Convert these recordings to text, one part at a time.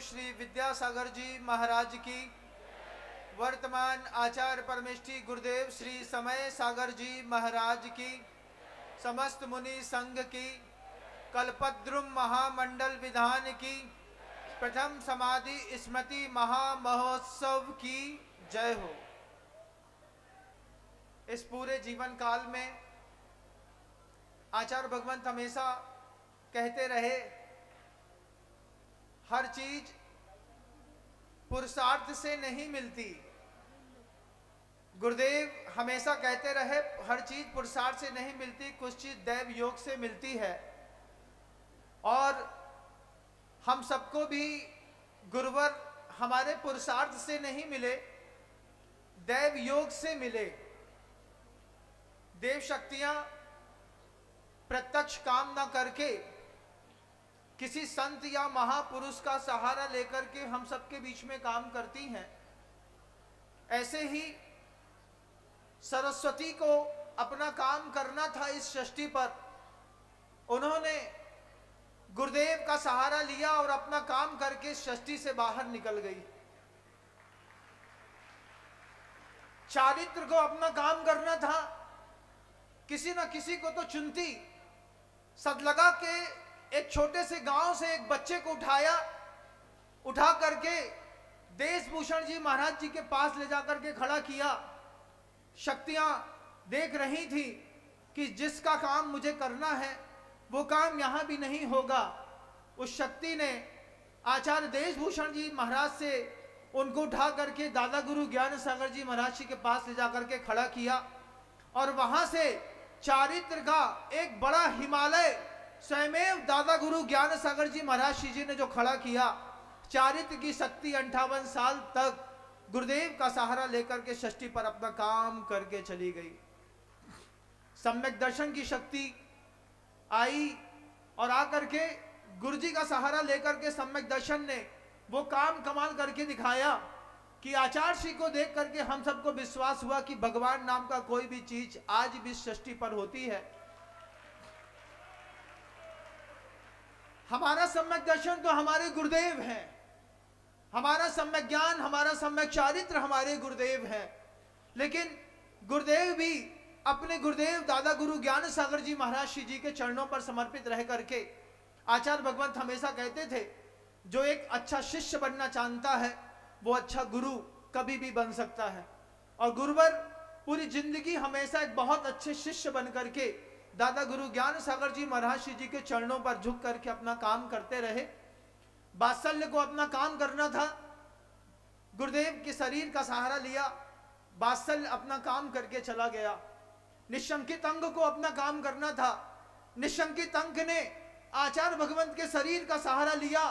श्री विद्यासागर जी महाराज की, वर्तमान आचार्य परमेष्ठी गुरुदेव श्री समय सागर जी महाराज की, समस्त मुनि संघ की, कल्पद्रुम महामंडल विधान की, प्रथम समाधि स्मृति महामहोत्सव की जय हो। इस पूरे जीवन काल में आचार्य भगवंत हमेशा कहते रहे, हर चीज पुरुषार्थ से नहीं मिलती। गुरुदेव हमेशा कहते रहे, हर चीज पुरुषार्थ से नहीं मिलती, कुछ चीज दैव योग से मिलती है। और हम सबको भी गुरुवर हमारे पुरुषार्थ से नहीं मिले, दैव योग से मिले। देव शक्तियां प्रत्यक्ष काम ना करके किसी संत या महापुरुष का सहारा लेकर के हम सबके बीच में काम करती हैं। ऐसे ही सरस्वती को अपना काम करना था इस सृष्टि पर, उन्होंने गुरुदेव का सहारा लिया और अपना काम करके सृष्टि से बाहर निकल गई। चारित्र को अपना काम करना था, किसी न किसी को तो चुनती। सदलगा के एक छोटे से गांव से एक बच्चे को उठा करके देशभूषण जी महाराज जी के पास ले जाकर के खड़ा किया। शक्तियां देख रही थी कि जिसका काम मुझे करना है वो काम यहां भी नहीं होगा। उस शक्ति ने आचार्य देशभूषण जी महाराज से उनको उठा करके दादा गुरु ज्ञान सागर जी महाराज जी के पास ले जाकर के खड़ा किया और वहां से चारित्र का एक बड़ा हिमालय स्वयमेव दादा गुरु ज्ञान सागर जी महाराज जी ने जो खड़ा किया। चारित्र की शक्ति 58 साल तक गुरुदेव का सहारा लेकर के षष्ठी पर अपना काम करके चली गई। सम्यक दर्शन की शक्ति आई और आकर के गुरु जी का सहारा लेकर के सम्यक दर्शन ने वो काम कमाल करके दिखाया कि आचार्य श्री को देख करके हम सबको विश्वास हुआ कि भगवान नाम का कोई भी चीज आज भी षष्ठी पर होती है। हमारा सम्यक दर्शन तो हमारे गुरुदेव हैं, हमारा सम्यक ज्ञान, हमारा सम्यक चारित्र हमारे गुरुदेव हैं। लेकिन गुरुदेव भी अपने गुरुदेव दादा गुरु ज्ञान सागर जी महाराज जी के चरणों पर समर्पित रह करके आचार्य भगवंत हमेशा कहते थे, जो एक अच्छा शिष्य बनना चाहता है वो अच्छा गुरु कभी भी बन सकता है। और गुरुवर पूरी जिंदगी हमेशा एक बहुत अच्छे शिष्य बन करके दादा गुरु ज्ञान सागर जी महाराज जी के चरणों पर झुक करके अपना काम करते रहे। बात्सल्य को अपना काम करना था, गुरुदेव के शरीर का सहारा लिया, बात्सल्य अपना काम करके चला गया। निशंकित अंग को अपना काम करना था, निशंकित अंग ने आचार्य भगवंत के शरीर का सहारा लिया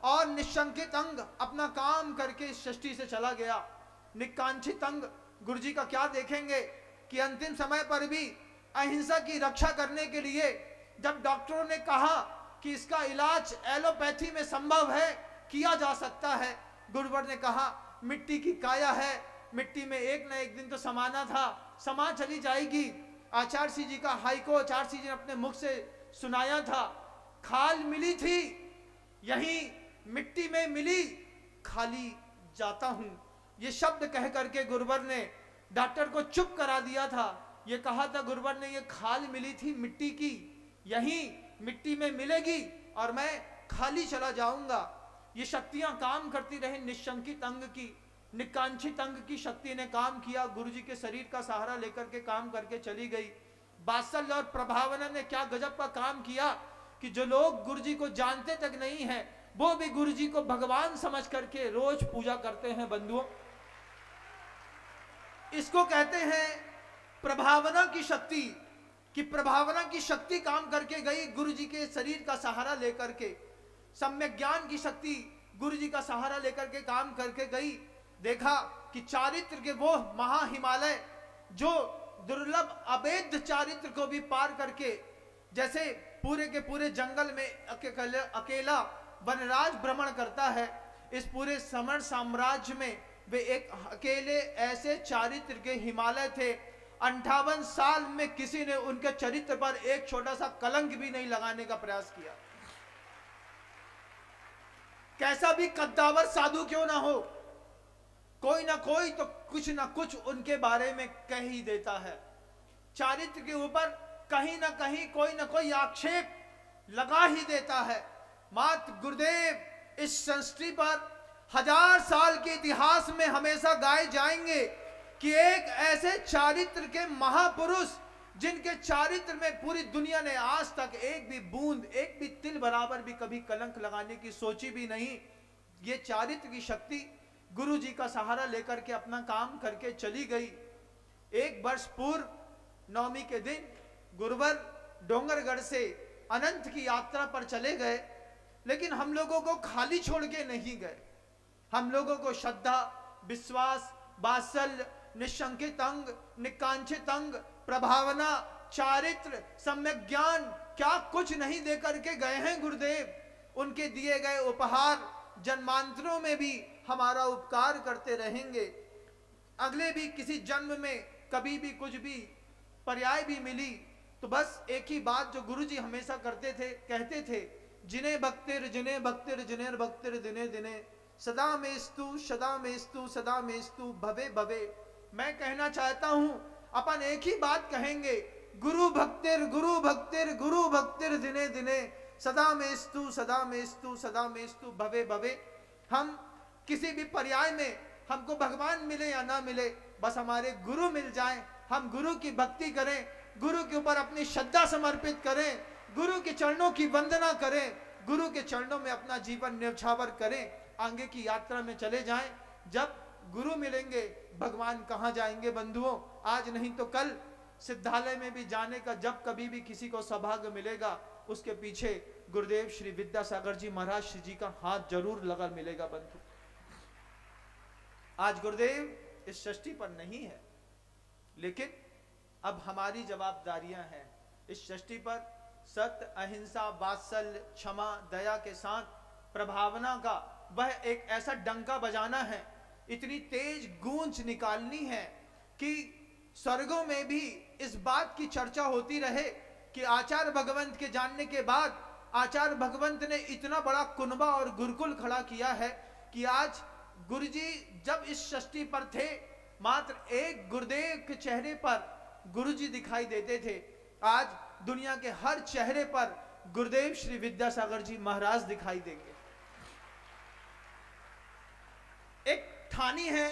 और निशंकित अंग अपना काम करके सृष्टि से चला गया। निकांक्षित अंग गुरु जी का क्या देखेंगे कि अंतिम समय पर भी अहिंसा की रक्षा करने के लिए जब डॉक्टरों ने कहा कि इसका इलाज एलोपैथी में संभव है, किया जा सकता है, गुरुवर ने कहा मिट्टी की काया है, मिट्टी में एक न एक दिन तो समाना था, समा चली जाएगी। आचार्य जी का हाइको आचार्य जी ने अपने मुख से सुनाया था, खाल मिली थी यही मिट्टी में मिली, खाली जाता हूं। ये शब्द कह करके गुरुवर ने डॉक्टर को चुप करा दिया था। ये कहा था गुरुवर ने, ये खाल मिली थी मिट्टी की, यही मिट्टी में मिलेगी और मैं खाली चला जाऊंगा। ये शक्तियां काम करती रही। निशंकित अंग की, निकांक्षित अंग की शक्ति ने काम किया, गुरु जी के शरीर का सहारा लेकर के काम करके चली गई। बात्सल्य और प्रभावना ने क्या गजब का काम किया कि जो लोग गुरु जी को जानते तक नहीं है वो भी गुरु जी को भगवान समझ करके रोज पूजा करते हैं। बंधुओं, इसको कहते हैं प्रभावना की शक्ति, कि प्रभावना की शक्ति काम करके गई गुरु जी के शरीर का सहारा लेकर के। सम्यक ज्ञान की शक्ति गुरु जी का सहारा लेकर के काम करके गई। देखा कि चारित्र के वो महा हिमालय जो दुर्लभ अवैध चारित्र को भी पार करके, जैसे पूरे के पूरे जंगल में अकेला वनराज भ्रमण करता है, इस पूरे समर साम्राज्य में वे एक अकेले ऐसे चारित्र के हिमालय थे। 58 साल में किसी ने उनके चरित्र पर एक छोटा सा कलंक भी नहीं लगाने का प्रयास किया। कैसा भी कद्दावर साधु क्यों ना हो, कोई ना कोई तो कुछ ना कुछ उनके बारे में कह ही देता है। चारित्र के ऊपर कहीं ना कहीं कोई ना कोई आक्षेप लगा ही देता है। मात्र गुरुदेव इस सृष्टि पर 1000 साल के इतिहास में हमेशा गाए जाएंगे कि एक ऐसे चारित्र के महापुरुष जिनके चारित्र में पूरी दुनिया ने आज तक एक भी बूंद, एक भी तिल बराबर भी कभी कलंक लगाने की सोची भी नहीं। ये चारित्र की शक्ति गुरु जी का सहारा लेकर के अपना काम करके चली गई। 1 वर्ष पूर्व नवमी के दिन गुरुवर डोंगरगढ़ से अनंत की यात्रा पर चले गए, लेकिन हम लोगों को खाली छोड़ के नहीं गए। हम लोगों को श्रद्धा, विश्वास, वात्सल्य, निशंकित अंग, निकांक्षित अंग, प्रभावना, चारित्र, सम्यक ज्ञान, क्या कुछ नहीं दे करके गए हैं गुरुदेव। उनके दिए गए उपहार जन्मांतरों में भी हमारा उपकार करते रहेंगे। अगले भी किसी जन्म में कभी भी कुछ भी पर्याय भी मिली तो बस एक ही बात जो गुरुजी हमेशा करते थे, कहते थे, जिने भक्तिर जिने भक्तिर जिनेर भक्तिर दिने दिने सदा मेस्तु सदा मेस्तु सदा मेस्तु भवे भवे। मैं कहना चाहता हूं, अपन एक ही बात कहेंगे, गुरु भक्तिर गुरु भक्तिर गुरु भक्तिर दिने दिने सदा मेस्तु सदा मेस्तु सदा मेस्तु भवे भवे। हम किसी भी पर्याय में हमको भगवान मिले या ना मिले, बस हमारे गुरु मिल जाएं, हम गुरु की भक्ति करें, गुरु के ऊपर अपनी श्रद्धा समर्पित करें, गुरु के चरणों की वंदना करें, गुरु के चरणों में अपना जीवन न्यौछावर करें, आगे की यात्रा में चले जाएं। जब गुरु मिलेंगे भगवान कहाँ जाएंगे बंधुओं। आज नहीं तो कल सिद्धालय में भी जाने का जब कभी भी किसी को सौभाग्य मिलेगा, उसके पीछे गुरुदेव श्री विद्यासागर जी महाराज श्री जी का हाथ जरूर लगा मिलेगा बंधु। आज गुरुदेव इस सृष्टि पर नहीं है, लेकिन अब हमारी जवाबदारियां हैं इस सृष्टि पर सत्य, अहिंसा, वात्सल्य, क्षमा, दया के साथ प्रभावना का वह एक ऐसा डंका बजाना है, इतनी तेज गूंज निकालनी है कि स्वर्गों में भी इस बात की चर्चा होती रहे कि आचार्य भगवंत के जानने के बाद आचार्य भगवंत ने इतना बड़ा कुनबा और गुरुकुल खड़ा किया है कि आज गुरुजी जब इस सृष्टि पर थे मात्र एक गुरुदेव के चेहरे पर गुरुजी दिखाई देते थे। आज दुनिया के हर चेहरे पर गुरुदेव श्री विद्यासागर जी महाराज दिखाई देंगे। एक ठानी है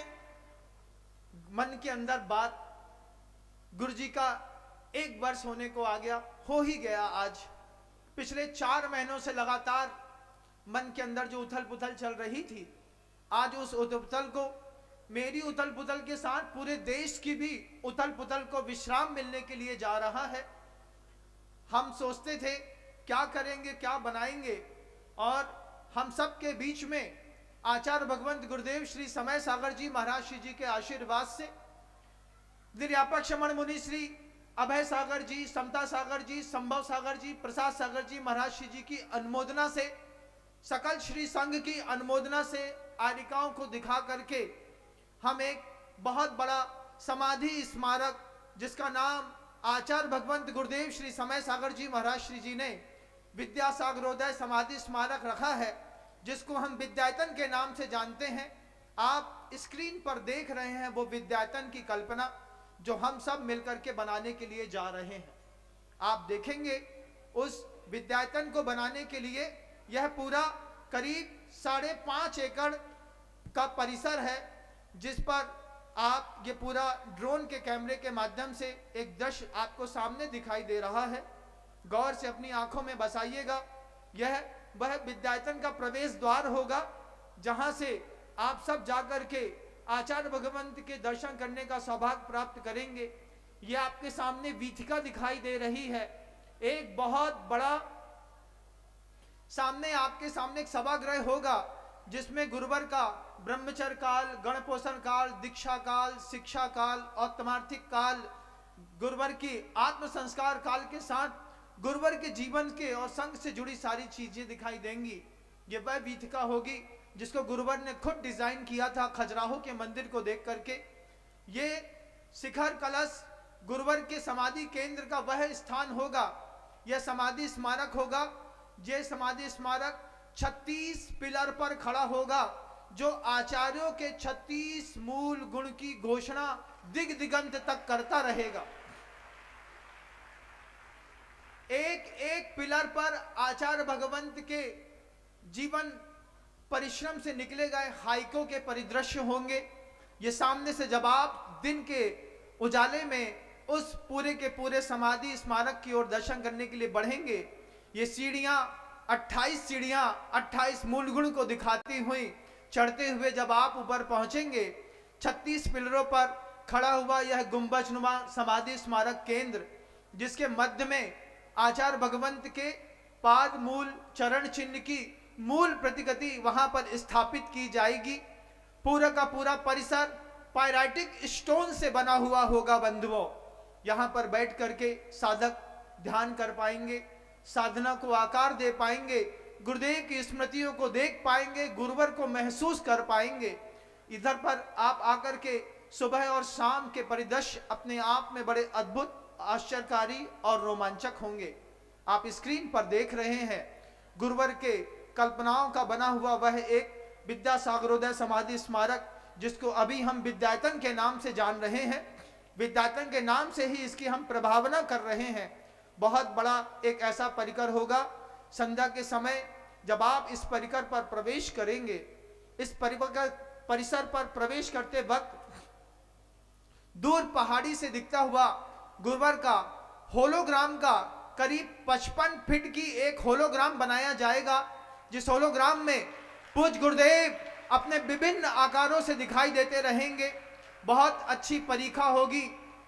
मन के अंदर बात, गुरुजी का 1 वर्ष होने को आ गया, हो ही गया आज। पिछले 4 महीनों से लगातार मन के अंदर जो उथल पुथल चल रही थी, आज उस उथल पुथल को, मेरी उथल पुथल के साथ पूरे देश की भी उथल पुथल को विश्राम मिलने के लिए जा रहा है। हम सोचते थे क्या करेंगे, क्या बनाएंगे, और हम सब के बीच में आचार्य भगवंत गुरुदेव श्री समय सागर जी महाराज श्री जी के आशीर्वाद से, निर्यापक श्रमण मुनि श्री अभय सागर जी, समता सागर जी, संभव सागर जी, प्रसाद सागर जी महाराज श्री जी की अनुमोदना से, सकल श्री संघ की अनुमोदना से आरिकाओं को दिखा करके हम एक बहुत बड़ा समाधि स्मारक जिसका नाम आचार्य भगवंत गुरुदेव श्री समय सागर जी महाराज श्री जी ने विद्यासागरोदय समाधि स्मारक रखा है, जिसको हम विद्यायतन के नाम से जानते हैं। आप स्क्रीन पर देख रहे हैं वो विद्यायतन की कल्पना जो हम सब मिलकर के बनाने के लिए जा रहे हैं। आप देखेंगे उस विद्यायतन को बनाने के लिए यह पूरा करीब 5.5 एकड़ का परिसर है, जिस पर आप ये पूरा ड्रोन के कैमरे के माध्यम से एक दृश्य आपको सामने दिखाई दे रहा है। गौर से अपनी आंखों में बसाइएगा। यह वह विद्यायतन का प्रवेश द्वार होगा जहां से आप सब जाकर के आचार्य भगवंत के दर्शन करने का सौभाग्य प्राप्त करेंगे। यह आपके सामने वीथिका दिखाई दे रही है, एक बहुत बड़ा सामने आपके सामने एक सभागृह होगा जिसमें गुरुवर का ब्रह्मचर्य काल, गणपोषण काल, दीक्षा काल, शिक्षा काल और तमार्थिक काल, गुरुवर की आत्म संस्कार काल के साथ गुरुवर के जीवन के और संघ से जुड़ी सारी चीजें दिखाई देंगी। ये वह वीथिका होगी जिसको गुरुवर ने खुद डिजाइन किया था खजुराहो के मंदिर को देख करके। ये शिखर कलश गुरुवर के समाधि केंद्र का वह स्थान होगा, यह समाधि स्मारक होगा। ये समाधि स्मारक 36 पिलर पर खड़ा होगा, जो आचार्यों के 36 मूल गुण की घोषणा दिग दिगंत तक करता रहेगा। एक एक पिलर पर आचार्य भगवंत के जीवन परिश्रम से निकले गए हाइकों के परिदृश्य होंगे। ये सामने से जब आप दिन के उजाले में उस पूरे के पूरे समाधि स्मारक की ओर दर्शन करने के लिए बढ़ेंगे, ये सीढ़ियां 28 सीढ़ियां 28 मूल गुण को दिखाती हुई चढ़ते हुए जब आप ऊपर पहुंचेंगे, 36 पिलरों पर खड़ा हुआ यह गुंबजनुमा समाधि स्मारक केंद्र, जिसके मध्य में आचार्य भगवंत के पाद मूल चरण चिन्ह की मूल प्रतिकृति वहां पर स्थापित की जाएगी। पूरा का पूरा परिसर पायराइटिक स्टोन से बना हुआ होगा बंधुओं। यहां पर बैठ करके साधक ध्यान कर पाएंगे, साधना को आकार दे पाएंगे, गुरुदेव की स्मृतियों को देख पाएंगे, गुरुवर को महसूस कर पाएंगे। इधर पर आप आकर के सुबह और शाम के परिदृश्य अपने आप में बड़े अद्भुत, आश्चर्यकारी और रोमांचक होंगे। आप स्क्रीन पर देख रहे हैं गुरुवर के कल्पनाओं का बना हुआ वह एक विद्यासागरोदय समाधि स्मारक, जिसको अभी हम विद्यायतन के नाम से जान रहे हैं। विद्यायतन के नाम से ही इसकी हम प्रभावना कर रहे हैं। बहुत बड़ा एक ऐसा परिकर होगा। संध्या के समय जब आप इस परिकर पर प्रवेश करेंगे, इस परिसर पर प्रवेश करते वक्त दूर पहाड़ी से दिखता हुआ गुरुवर का होलोग्राम का करीब 55 फीट की एक होलोग्राम बनाया जाएगा, जिस होलोग्राम में पूज्य गुरुदेव अपने विभिन्न आकारों से दिखाई देते रहेंगे। बहुत अच्छी परीक्षा होगी,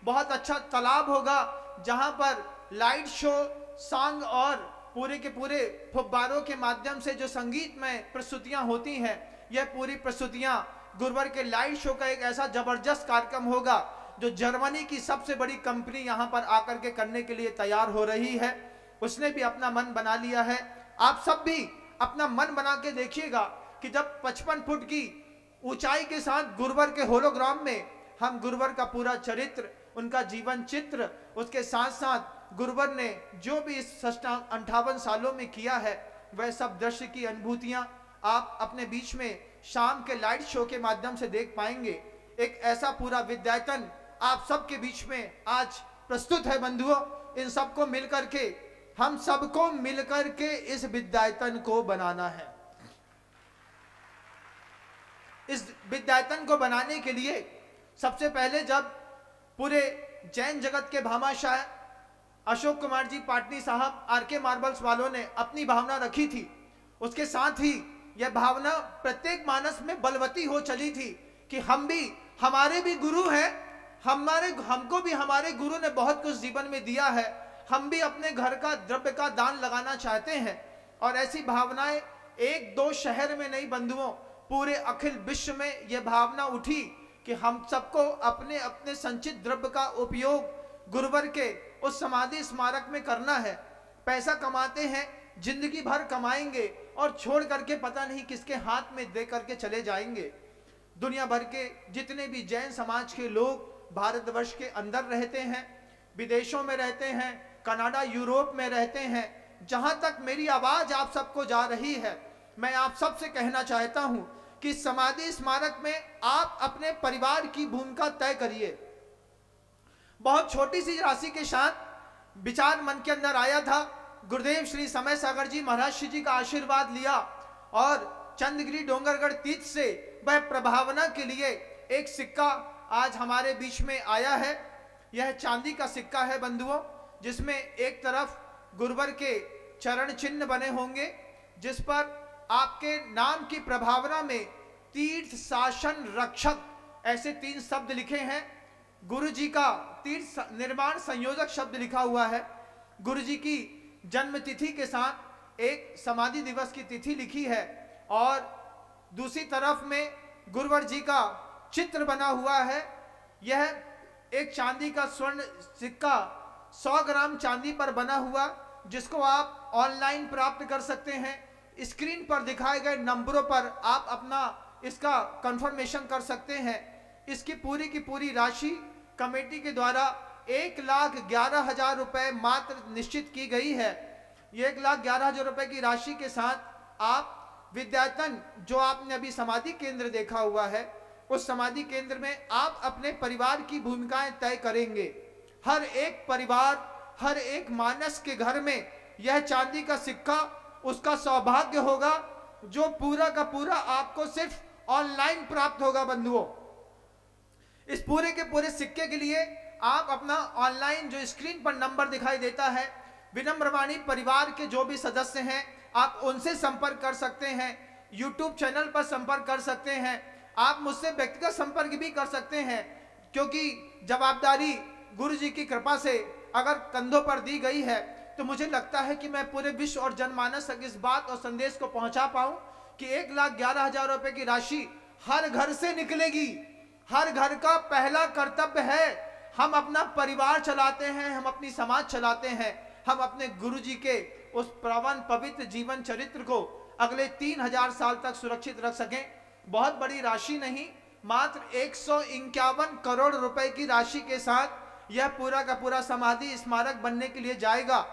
बहुत अच्छा तालाब होगा, जहां पर लाइट शो, सॉन्ग और पूरे के पूरे फुब्बारों के माध्यम से जो संगीतमय प्रस्तुतियां होती हैं, यह पूरी प्रस्तुतियां गुरुवर के लाइट शो का एक ऐसा जबरदस्त कार्यक्रम होगा जो जर्मनी की सबसे बड़ी कंपनी यहां पर आकर के करने के लिए तैयार हो रही है। उसने भी अपना मन बना लिया है। आप सब भी अपना मन बना के देखिएगा कि जब 55 फुट की ऊंचाई के साथ गुरुवर के होलोग्राम में हम गुरुवर का पूरा चरित्र, उनका जीवन चित्र, उसके साथ साथ गुरुवर ने जो भी इस 58 सालों में किया है, वह सब दृश्य की अनुभूतियां आप अपने बीच में शाम के लाइट शो के माध्यम से देख पाएंगे। एक ऐसा पूरा विद्यायतन आप सबके बीच में आज प्रस्तुत है बंधुओं। इन सबको मिलकर के, हम सबको मिलकर के इस विद्यायतन को बनाना है। इस विद्यायतन को बनाने के लिए सबसे पहले जब पूरे जैन जगत के भामाशाह अशोक कुमार जी पाटनी साहब आरके मार्बल्स वालों ने अपनी भावना रखी थी, उसके साथ ही यह भावना प्रत्येक मानस में बलवती हो चली थी कि हम भी, हमारे भी गुरु हैं, हमको भी हमारे गुरु ने बहुत कुछ जीवन में दिया है, हम भी अपने घर का द्रव्य का दान लगाना चाहते हैं। और ऐसी भावनाएं एक दो शहर में नहीं बंधुओं, पूरे अखिल विश्व में यह भावना उठी कि हम सबको अपने अपने संचित द्रव्य का उपयोग गुरुवर के उस समाधि स्मारक में करना है। पैसा कमाते हैं, जिंदगी भर कमाएंगे और छोड़ करके पता नहीं किसके हाथ में दे करके चले जाएंगे। दुनिया भर के जितने भी जैन समाज के लोग भारतवर्ष के अंदर रहते हैं, विदेशों में रहते हैं, कनाडा यूरोप में रहते हैं, जहां तक मेरी आवाज आप सबको जा रही है, मैं आप सबसे कहना चाहता हूं कि समाधि स्मारक में आप अपने परिवार की भूमिका तय करिए। बहुत छोटी सी राशि के साथ विचार मन के अंदर आया था, गुरुदेव श्री समय सागर जी महाराज जी का आशीर्वाद लिया और चंद्रगिरी डोंगरगढ़ तीर्थ से वह प्रभावना के लिए एक सिक्का आज हमारे बीच में आया है। यह चांदी का सिक्का है बंधुओं, जिसमें एक तरफ गुरुवर के चरण चिन्ह बने होंगे, जिस पर आपके नाम की प्रभावना में तीर्थ शासन रक्षक ऐसे 3 शब्द लिखे हैं। गुरु जी का तीर्थ निर्माण संयोजक शब्द लिखा हुआ है। गुरु जी की जन्म तिथि के साथ एक समाधि दिवस की तिथि लिखी है और दूसरी तरफ में गुरुवर जी का चित्र बना हुआ है। यह एक चांदी का स्वर्ण सिक्का 100 ग्राम चांदी पर बना हुआ, जिसको आप ऑनलाइन प्राप्त कर सकते हैं। स्क्रीन पर दिखाए गए नंबरों पर आप अपना इसका कंफर्मेशन कर सकते हैं। इसकी पूरी की पूरी राशि कमेटी के द्वारा 1,11,000 रुपए मात्र निश्चित की गई है। ये 1,11,000 रुपए की राशि के साथ आप विद्यायतन जो आपने अभी समाधि केंद्र देखा हुआ है, उस समाधि केंद्र में आप अपने परिवार की भूमिकाएं तय करेंगे। हर एक परिवार, हर एक मानस के घर में यह चांदी का सिक्का उसका सौभाग्य होगा, जो पूरा का पूरा आपको सिर्फ ऑनलाइन प्राप्त होगा। बंधुओं, इस पूरे के पूरे सिक्के के लिए आप अपना ऑनलाइन जो स्क्रीन पर नंबर दिखाई देता है, विनम्रवाणी परिवार के जो भी सदस्य हैं आप उनसे संपर्क कर सकते हैं, यूट्यूब चैनल पर संपर्क कर सकते हैं, आप मुझसे व्यक्तिगत संपर्क भी कर सकते हैं, क्योंकि जवाबदारी गुरु जी की कृपा से अगर कंधों पर दी गई है तो मुझे लगता है कि मैं पूरे विश्व और जनमानस तक इस बात और संदेश को पहुंचा पाऊं कि 1,11,000 रुपए की राशि हर घर से निकलेगी। हर घर का पहला कर्तव्य है, हम अपना परिवार चलाते हैं, हम अपनी समाज चलाते हैं, हम अपने गुरु जी के उस पावन पवित्र जीवन चरित्र को अगले 3,000 साल तक सुरक्षित रख सकें। बहुत बड़ी राशि नहीं, मात्र 151 करोड़ रुपए की राशि के साथ यह पूरा का पूरा समाधि स्मारक बनने के लिए जाएगा।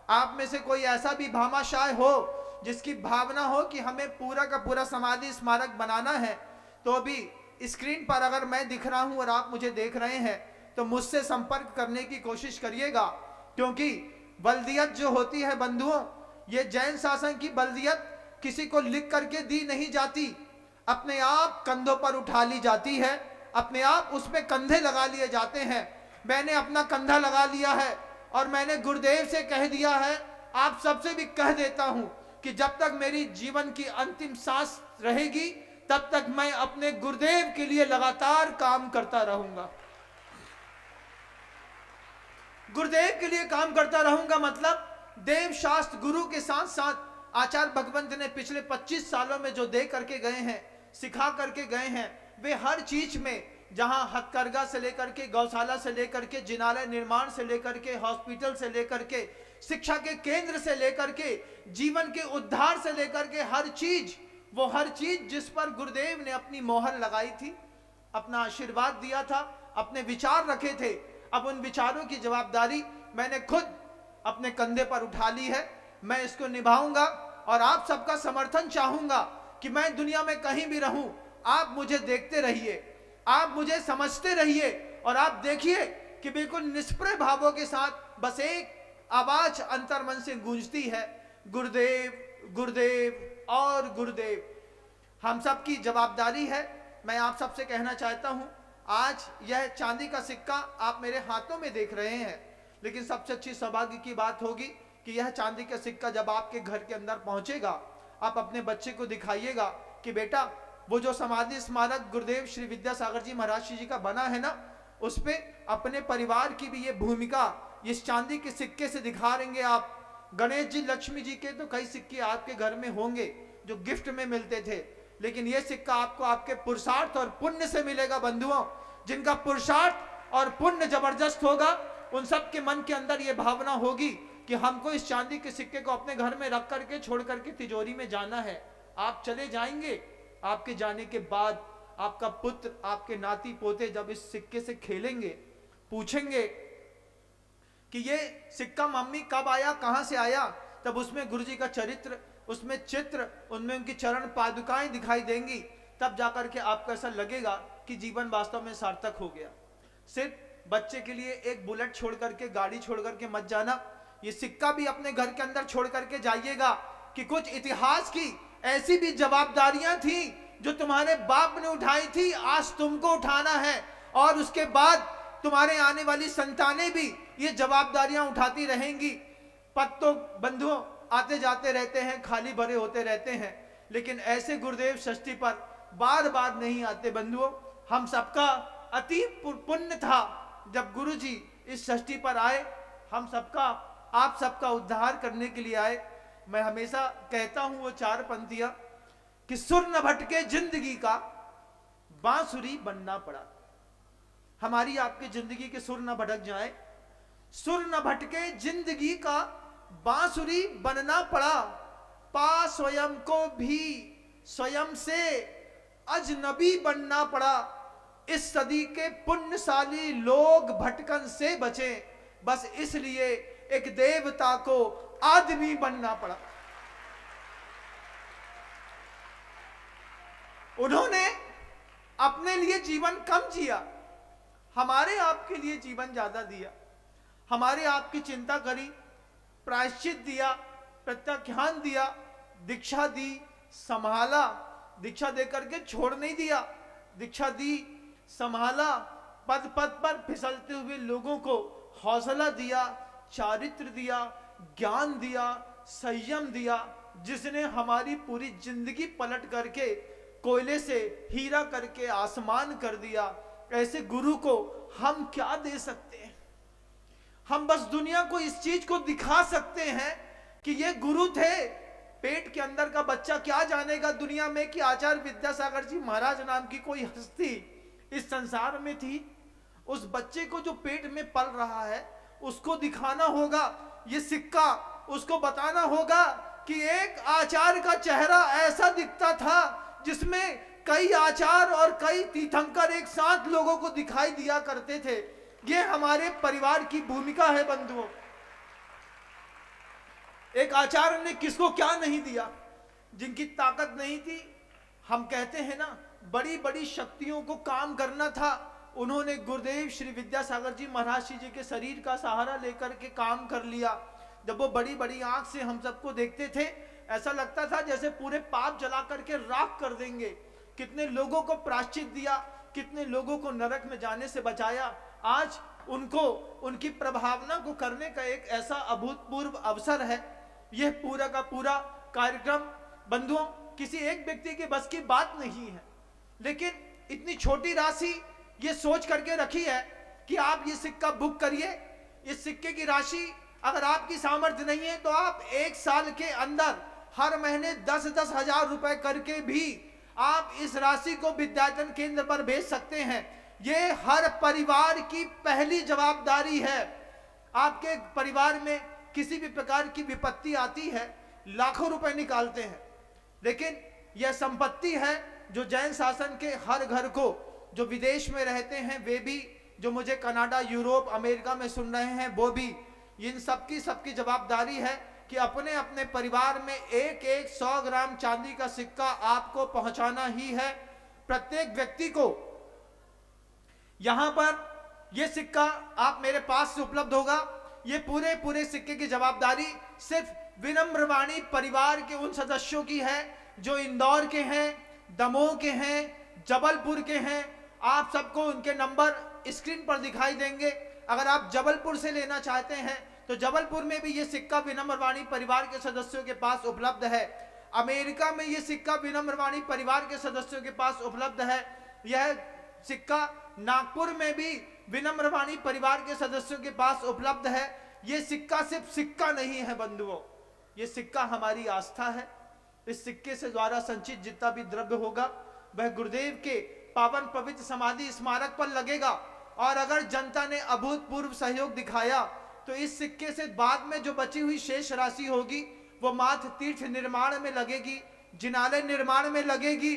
आप में से कोई ऐसा भी भामाशाह हो जिसकी भावना हो कि हमें पूरा का पूरा समाधि स्मारक बनाना है, तो अभी स्क्रीन पर अगर मैं दिख रहा हूं और आप मुझे देख रहे हैं तो मुझसे संपर्क करने की कोशिश करिएगा, क्योंकि बल्दियत जो होती है बंधुओं, ये जैन शासन की बल्दियत किसी को लिख करके दी नहीं जाती, अपने आप कंधों पर उठा ली जाती है, अपने आप उसमें कंधे लगा लिए जाते हैं। मैंने अपना कंधा लगा लिया है और मैंने गुरुदेव से कह दिया है, आप सबसे भी कह देता हूं कि जब तक मेरी जीवन की अंतिम सांस रहेगी तब तक मैं अपने गुरुदेव के लिए लगातार काम करता रहूंगा। गुरुदेव के लिए काम करता रहूंगा मतलब देव शास्त्र गुरु के साथ साथ आचार्य भगवंत ने पिछले 25 सालों में जो दे करके गए हैं, सिखा करके गए हैं, वे हर चीज में, जहां हथकरघा से लेकर के, गौशाला से लेकर के, जिनालय निर्माण से लेकर के, हॉस्पिटल से लेकर के, शिक्षा के केंद्र से लेकर के, जीवन के उद्धार से लेकर के हर चीज, वो हर चीज जिस पर गुरुदेव ने अपनी मोहर लगाई थी, अपना आशीर्वाद दिया था, अपने विचार रखे थे, अब उन विचारों की जवाबदारी मैंने खुद अपने कंधे पर उठा ली है। मैं इसको निभाऊंगा और आप सबका समर्थन चाहूंगा कि मैं दुनिया में कहीं भी रहूं, आप मुझे देखते रहिए, आप मुझे समझते रहिए और आप देखिए कि बिल्कुल निष्प्रय भावों के साथ बस एक आवाज अंतर्मन से गूंजती है, गुरुदेव गुरुदेव और गुरुदेव। हम सब की जवाबदारी है। मैं आप सबसे कहना चाहता हूं, आज यह चांदी का सिक्का आप मेरे हाथों में देख रहे हैं, लेकिन सबसे अच्छी सौभाग्य की बात होगी कि यह चांदी का सिक्का जब आपके घर के अंदर पहुंचेगा, आप अपने बच्चे को दिखाइएगा कि बेटा वो जो समाधि स्मारक गुरुदेव श्री विद्यासागर जी महाराज जी का बना है ना, उस पे अपने परिवार की भी ये भूमिका इस चांदी के सिक्के से दिखा रहेंगे आप। गणेश जी, लक्ष्मी जी के तो कई सिक्के आपके घर में होंगे जो गिफ्ट में मिलते थे, लेकिन ये सिक्का आपको आपके पुरुषार्थ और पुण्य से मिलेगा। बंधुओं, जिनका पुरुषार्थ और पुण्य जबरदस्त होगा, उन सब के मन के अंदर ये भावना होगी कि हमको इस चांदी के सिक्के को अपने घर में रख करके छोड़ करके तिजोरी में जाना है। आप चले जाएंगे, आपके जाने के बाद आपका पुत्र, आपके नाती पोते जब इस सिक्के से खेलेंगे, पूछेंगे कि ये सिक्का मम्मी कब आया, कहां से आया, तब उसमें गुरु जी का चरित्र, उसमें चित्र, उनमें उनकी चरण पादुकाएं दिखाई देंगी। तब जाकर के आपको ऐसा लगेगा कि जीवन वास्तव में सार्थक हो गया। सिर्फ बच्चे के लिए एक बुलेट छोड़ करके, गाड़ी छोड़ करके मत जाना, ये सिक्का भी अपने घर के अंदर छोड़ करके जाइएगा कि कुछ इतिहास की ऐसी भी जवाबदारियां थी जो तुम्हारे बाप ने उठाई थी, आज तुमको उठाना है, और उसके बाद तुम्हारे आने वाली संतानें भी ये जवाबदारियां उठाती रहेंगी। पद तो बंधुओं आते जाते रहते हैं, खाली भरे होते रहते हैं, लेकिन ऐसे गुरुदेव षष्ठी पर बार बार नहीं आते। बंधुओं, हम सबका अति पुण्य था जब गुरु जी इस षष्ठी पर आए, हम सबका, आप सबका उद्धार करने के लिए आए। मैं हमेशा कहता हूं वो 4 पंक्तियां कि सुर न भटके जिंदगी का बांसुरी बनना पड़ा। हमारी आपकी जिंदगी के सुर न भटक जाए, सुर न भटके जिंदगी का बांसुरी बनना पड़ा, पा स्वयं को भी स्वयं से अजनबी बनना पड़ा। इस सदी के पुण्यशाली लोग भटकन से बचे, बस इसलिए एक देवता को आदमी बनना पड़ा। उन्होंने अपने लिए जीवन कम जिया, हमारे आपके लिए जीवन ज्यादा दिया, हमारे आपकी चिंता करी, प्रायश्चित दिया, प्रत्याख्यान दिया, दीक्षा दी, संभाला, दीक्षा देकर के छोड़ नहीं दिया, दीक्षा दी, संभाला, पद पद पर फिसलते हुए लोगों को हौसला दिया, चारित्र दिया, ज्ञान दिया, संयम दिया, जिसने हमारी पूरी जिंदगी पलट करके कोयले से हीरा करके आसमान कर दिया। ऐसे गुरु को हम क्या दे सकते हैं? हम बस दुनिया को इस चीज को दिखा सकते हैं कि ये गुरु थे। पेट के अंदर का बच्चा क्या जानेगा दुनिया में कि आचार्य विद्यासागर जी महाराज नाम की कोई हस्ती इस संसार में थी। उस बच्चे को जो पेट में पल रहा है उसको दिखाना होगा ये सिक्का, उसको बताना होगा कि एक आचार्य का चेहरा ऐसा दिखता था जिसमें कई आचार्य और कई तीर्थंकर एक साथ लोगों को दिखाई दिया करते थे। ये हमारे परिवार की भूमिका है बंधुओं। एक आचार्य ने किसको क्या नहीं दिया, जिनकी ताकत नहीं थी। हम कहते हैं ना, बड़ी बड़ी शक्तियों को काम करना था, उन्होंने गुरुदेव श्री विद्यासागर जी महाराज जी के शरीर का सहारा लेकर के काम कर लिया। जब वो बड़ी बड़ी आंख से हम सबको देखते थे, ऐसा लगता था जैसे पूरे पाप जला करके राख कर देंगे। कितने लोगों को प्रायश्चित दिया, कितने लोगों को नरक में जाने से बचाया। आज उनको उनकी प्रभावना को करने का एक ऐसा अभूतपूर्व अवसर है। यह पूरा का पूरा कार्यक्रम बंधुओं किसी एक व्यक्ति के बस की बात नहीं है, लेकिन इतनी छोटी राशि ये सोच करके रखी है कि आप ये सिक्का बुक करिए। इस सिक्के की राशि अगर आपकी सामर्थ्य नहीं है तो आप एक साल के अंदर हर महीने 10-10 हजार रुपए करके भी आप इस राशि को विद्यायतन केंद्र पर भेज सकते हैं। ये हर परिवार की पहली जवाबदारी है। आपके परिवार में किसी भी प्रकार की विपत्ति आती है, लाखों रुपए निकालते हैं, लेकिन यह संपत्ति है जो जैन शासन के हर घर को, जो विदेश में रहते हैं वे भी, जो मुझे कनाडा, यूरोप, अमेरिका में सुन रहे हैं वो भी, इन सबकी जवाबदारी है कि अपने अपने परिवार में एक 100 ग्राम चांदी का सिक्का आपको पहुंचाना ही है। प्रत्येक व्यक्ति को यहां पर यह सिक्का आप मेरे पास से उपलब्ध होगा। ये पूरे सिक्के की जवाबदारी सिर्फ विनम्र वाणी परिवार के उन सदस्यों की है जो इंदौर के हैं, दमोह के हैं, जबलपुर के हैं। आप सबको उनके नंबर स्क्रीन पर दिखाई देंगे। अगर आप जबलपुर से लेना चाहते हैं तो जबलपुर में भी ये सिक्का विनम्रवाणी परिवार के सदस्यों के पास उपलब्ध है। अमेरिका में ये सिक्का विनम्रवाणी परिवार के सदस्यों के पास उपलब्ध है। यह सिक्का नागपुर में भी विनम्रवाणी परिवार के सदस्यों के पास उपलब्ध है। ये सिक्का सिर्फ सिक्का नहीं है बंधुओं, ये सिक्का हमारी आस्था है। इस सिक्के से द्वारा संचित जितना भी द्रव्य होगा वह गुरुदेव के पावन पवित्र समाधि स्मारक पर लगेगा। और अगर जनता ने अभूतपूर्व सहयोग दिखाया तो इस सिक्के से बाद में जो बची हुई शेष राशि होगी वो माथ तीर्थ निर्माण में लगेगी, जिनालय निर्माण में लगेगी,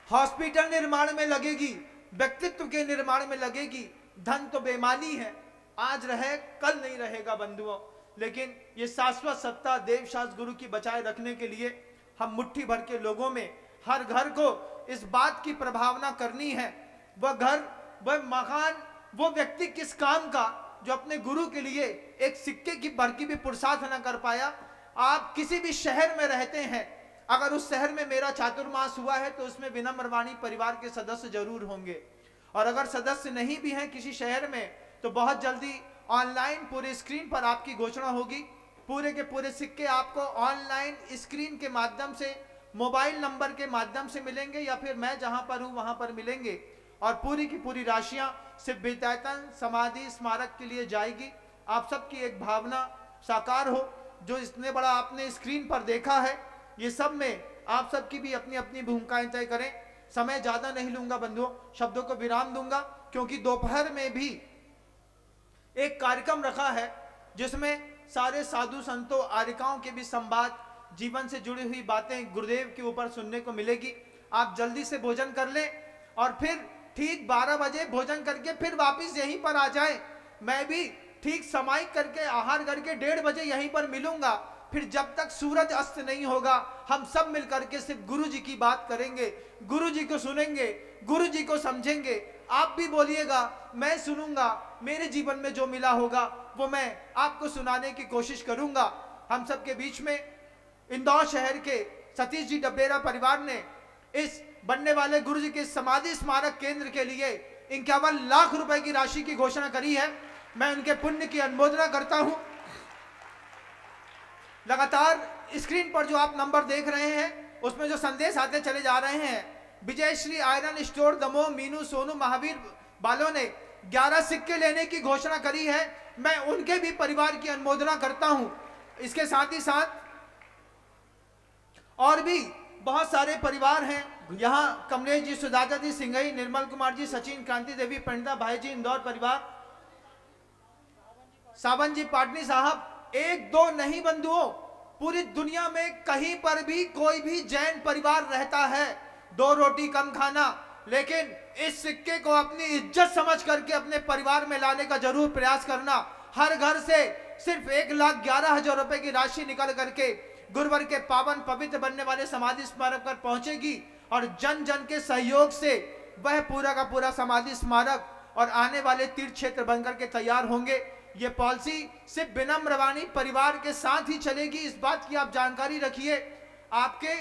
हॉस्पिटल निर्माण में लगेगी, व्यक्तित्व के निर्माण में लगेगी। धन तो बेमानी है, आज रहे कल नहीं रहेगा बंधुओं, लेकिन ये शाश्वत सत्ता देवशास्त्र गुरु की बचाए रखने के लिए हम मुट्ठी भर के लोगों में, हर घर को इस बात की प्रभावना करनी है। वह घर, वह मकान, वो व्यक्ति किस काम का जो अपने गुरु के लिए एक सिक्के की भरकी भी पुरुषार्थ न कर पाया। आप किसी भी शहर में रहते हैं, अगर उस शहर में मेरा चातुर्मास हुआ है तो उसमें विनम्रवाणी परिवार के सदस्य जरूर होंगे। और अगर सदस्य नहीं भी हैं किसी शहर में तो बहुत जल्दी ऑनलाइन पूरे स्क्रीन पर आपकी घोषणा होगी। पूरे के पूरे सिक्के आपको ऑनलाइन स्क्रीन के माध्यम से, मोबाइल नंबर के माध्यम से मिलेंगे या फिर मैं जहां पर हूं वहां पर मिलेंगे। और पूरी की पूरी राशियां सिर्फ विद्यायतन समाधि स्मारक के लिए जाएगी। आप सबकी एक भावना साकार हो, जो इतने बड़ा आपने स्क्रीन पर देखा है, ये सब में आप सबकी भी अपनी अपनी भूमिकाएं तय करें। समय ज्यादा नहीं लूंगा बंधुओं, शब्दों को विराम दूंगा, क्योंकि दोपहर में भी एक कार्यक्रम रखा है जिसमें सारे साधु संतों, आर्यिकाओं के भी संवाद, जीवन से जुड़ी हुई बातें गुरुदेव के ऊपर सुनने को मिलेगी। आप जल्दी से भोजन कर लें और फिर ठीक 12 बजे भोजन करके फिर वापस यहीं पर आ जाएं। मैं भी ठीक समाई करके आहार करके 1:30 बजे यहीं पर मिलूंगा। फिर जब तक सूरज अस्त नहीं होगा हम सब मिलकर के सिर्फ गुरु जी की बात करेंगे, गुरु जी को सुनेंगे, गुरु जी को समझेंगे। आप भी बोलिएगा, मैं सुनूंगा, मेरे जीवन में जो मिला होगा वो मैं आपको सुनाने की कोशिश करूंगा। हम सब के बीच में इंदौर शहर के सतीश जी डब्बेरा परिवार ने इस बनने वाले गुरु जी के समाधि स्मारक केंद्र के लिए 51 लाख रुपए की राशि की घोषणा करी है। मैं उनके पुण्य की अनुमोदना करता हूं। लगातार स्क्रीन पर जो आप नंबर देख रहे हैं उसमें जो संदेश आते चले जा रहे हैं, विजय श्री आयरन स्टोर दमोह, मीनू, सोनू, महावीर बालों ने 11 सिक्के लेने की घोषणा करी है। मैं उनके भी परिवार की अनुमोदना करता हूं। इसके साथ ही साथ और भी बहुत सारे परिवार हैं यहाँ, कमलेश जी, सुजाता जी, सिंघई, निर्मल कुमार जी, सचिन, क्रांति देवी, पंडिता भाई जी, इंदौर परिवार, सावन जी पाटनी साहब। एक दो नहीं बंधुओं, पूरी दुनिया में कहीं पर भी कोई भी जैन परिवार रहता है, 2 रोटी कम खाना, लेकिन इस सिक्के को अपनी इज्जत समझ करके अपने परिवार में लाने का जरूर प्रयास करना। हर घर से सिर्फ 1,11,000 रुपए की राशि निकल करके गुरुवर के पावन पवित्र बनने वाले समाधि स्मारक पर पहुंचेगी और जन जन के सहयोग से वह पूरा का पूरा समाधि स्मारक और आने वाले तीर्थ क्षेत्र बनकर के तैयार होंगे। ये पॉलिसी सिर्फ विनम्र वाणी परिवार के साथ ही चलेगी, इस बात की आप जानकारी रखिए। आपके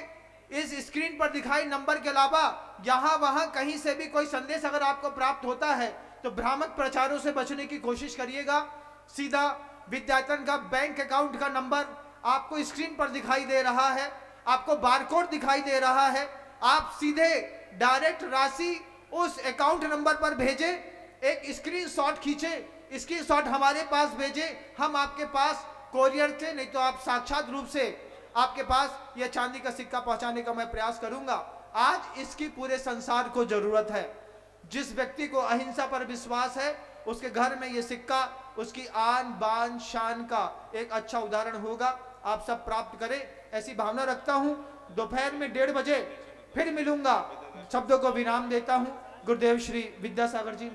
इस स्क्रीन पर दिखाई नंबर के अलावा यहां वहां कहीं से भी कोई संदेश अगर आपको प्राप्त होता है तो भ्रामक प्रचारों से बचने की कोशिश करिएगा। सीधा विद्यायतन का बैंक अकाउंट का नंबर आपको स्क्रीन पर दिखाई दे रहा है, आपको बारकोड दिखाई दे रहा है। आप सीधे डायरेक्ट राशि उस अकाउंट नंबर पर भेजें, एक स्क्रीनशॉट खींचे, स्क्रीनशॉट हमारे पास भेजें, हम आपके पास कोरियर से, नहीं तो आप साक्षात रूप से आपके पास यह चांदी का सिक्का पहुंचाने का मैं प्रयास करूंगा। आज इसकी पूरे संसार को जरूरत है। जिस व्यक्ति को अहिंसा पर विश्वास है उसके घर में यह सिक्का उसकी आन बान शान का एक अच्छा उदाहरण होगा। आप सब प्राप्त करें ऐसी भावना रखता हूं। दोपहर में 1:30 बजे फिर मिलूंगा। शब्दों को विराम देता हूं। गुरुदेव श्री विद्यासागर जी।